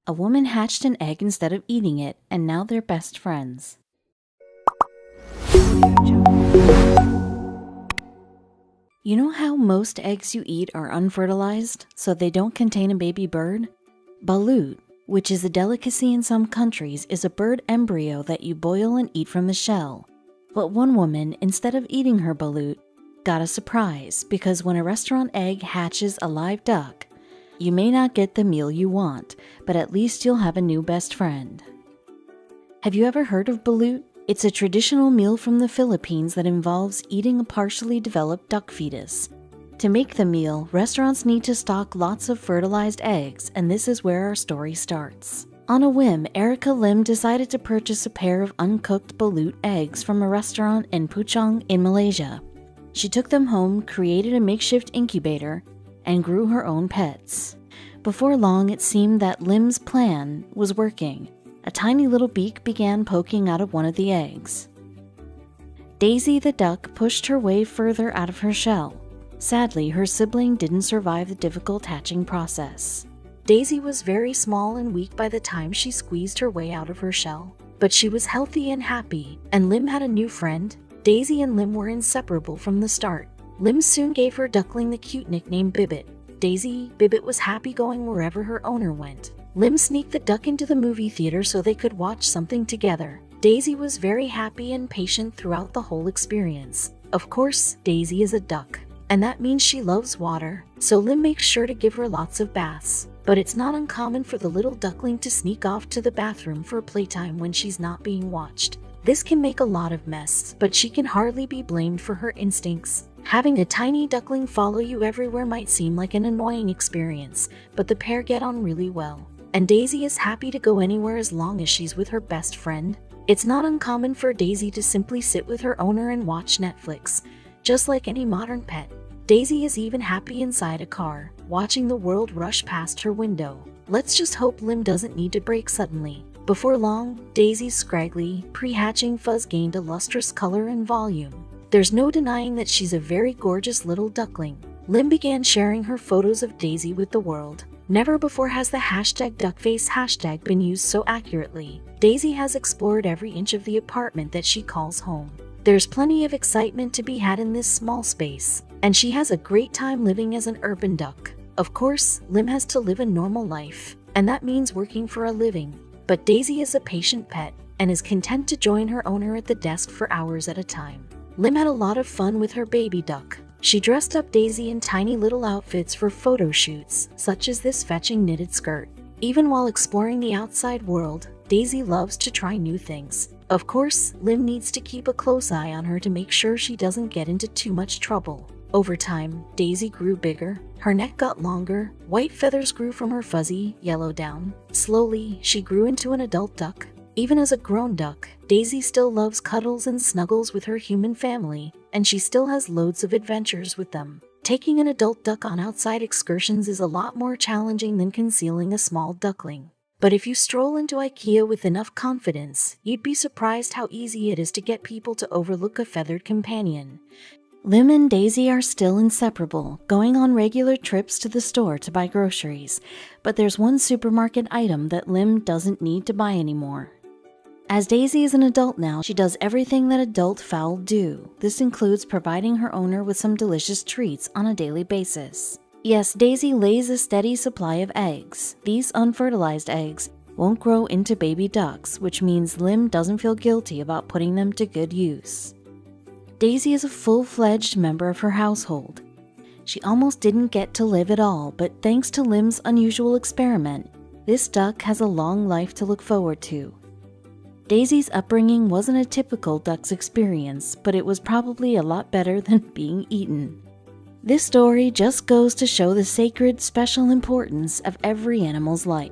A woman hatched an egg instead of eating it, and now they're best friends. You know how most eggs you eat are unfertilized, so they don't contain a baby bird? Balut, which is a delicacy in some countries, is a bird embryo that you boil and eat from the shell. But one woman, instead of eating her balut, got a surprise because when a restaurant egg hatches a live duck, you may not get the meal you want, but at least you'll have a new best friend. Have you ever heard of balut? It's a traditional meal from the Philippines that involves eating a partially developed duck fetus. To make the meal, restaurants need to stock lots of fertilized eggs, and this is where our story starts. On a whim, Erica Lim decided to purchase a pair of uncooked balut eggs from a restaurant in Puchong in Malaysia. She took them home, created a makeshift incubator, and grew her own pets. Before long, it seemed that Lim's plan was working. A tiny little beak began poking out of one of the eggs. Daisy the duck pushed her way further out of her shell. Sadly, her sibling didn't survive the difficult hatching process. Daisy was very small and weak by the time she squeezed her way out of her shell, but she was healthy and happy, and Lim had a new friend. Daisy and Lim were inseparable from the start. Lim soon gave her duckling the cute nickname Bibbit. Bibbit was happy going wherever her owner went. Lim sneaked the duck into the movie theater so they could watch something together. Daisy was very happy and patient throughout the whole experience. Of course, Daisy is a duck, and that means she loves water, so Lim makes sure to give her lots of baths. But it's not uncommon for the little duckling to sneak off to the bathroom for playtime when she's not being watched. This can make a lot of mess, but she can hardly be blamed for her instincts. Having a tiny duckling follow you everywhere might seem like an annoying experience, but the pair get on really well. And Daisy is happy to go anywhere as long as she's with her best friend. It's not uncommon for Daisy to simply sit with her owner and watch Netflix, just like any modern pet. Daisy is even happy inside a car, watching the world rush past her window. Let's just hope Lim doesn't need to brake suddenly. Before long, Daisy's scraggly, pre-hatching fuzz gained a lustrous color and volume. There's no denying that she's a very gorgeous little duckling. Lim began sharing her photos of Daisy with the world. Never before has the #duckface hashtag been used so accurately. Daisy has explored every inch of the apartment that she calls home. There's plenty of excitement to be had in this small space, and she has a great time living as an urban duck. Of course, Lim has to live a normal life, and that means working for a living. But Daisy is a patient pet, and is content to join her owner at the desk for hours at a time. Lim had a lot of fun with her baby duck. She dressed up Daisy in tiny little outfits for photo shoots, such as this fetching knitted skirt. Even while exploring the outside world, Daisy loves to try new things. Of course, Lim needs to keep a close eye on her to make sure she doesn't get into too much trouble. Over time, Daisy grew bigger, her neck got longer, white feathers grew from her fuzzy, yellow down. Slowly, she grew into an adult duck. Even as a grown duck, Daisy still loves cuddles and snuggles with her human family, and she still has loads of adventures with them. Taking an adult duck on outside excursions is a lot more challenging than concealing a small duckling. But if you stroll into IKEA with enough confidence, you'd be surprised how easy it is to get people to overlook a feathered companion. Lim and Daisy are still inseparable, going on regular trips to the store to buy groceries, but there's one supermarket item that Lim doesn't need to buy anymore. As Daisy is an adult now, she does everything that adult fowl do. This includes providing her owner with some delicious treats on a daily basis. Yes, Daisy lays a steady supply of eggs. These unfertilized eggs won't grow into baby ducks, which means Lim doesn't feel guilty about putting them to good use. Daisy is a full-fledged member of her household. She almost didn't get to live at all, but thanks to Lim's unusual experiment, this duck has a long life to look forward to. Daisy's upbringing wasn't a typical duck's experience, but it was probably a lot better than being eaten. This story just goes to show the sacred, special importance of every animal's life.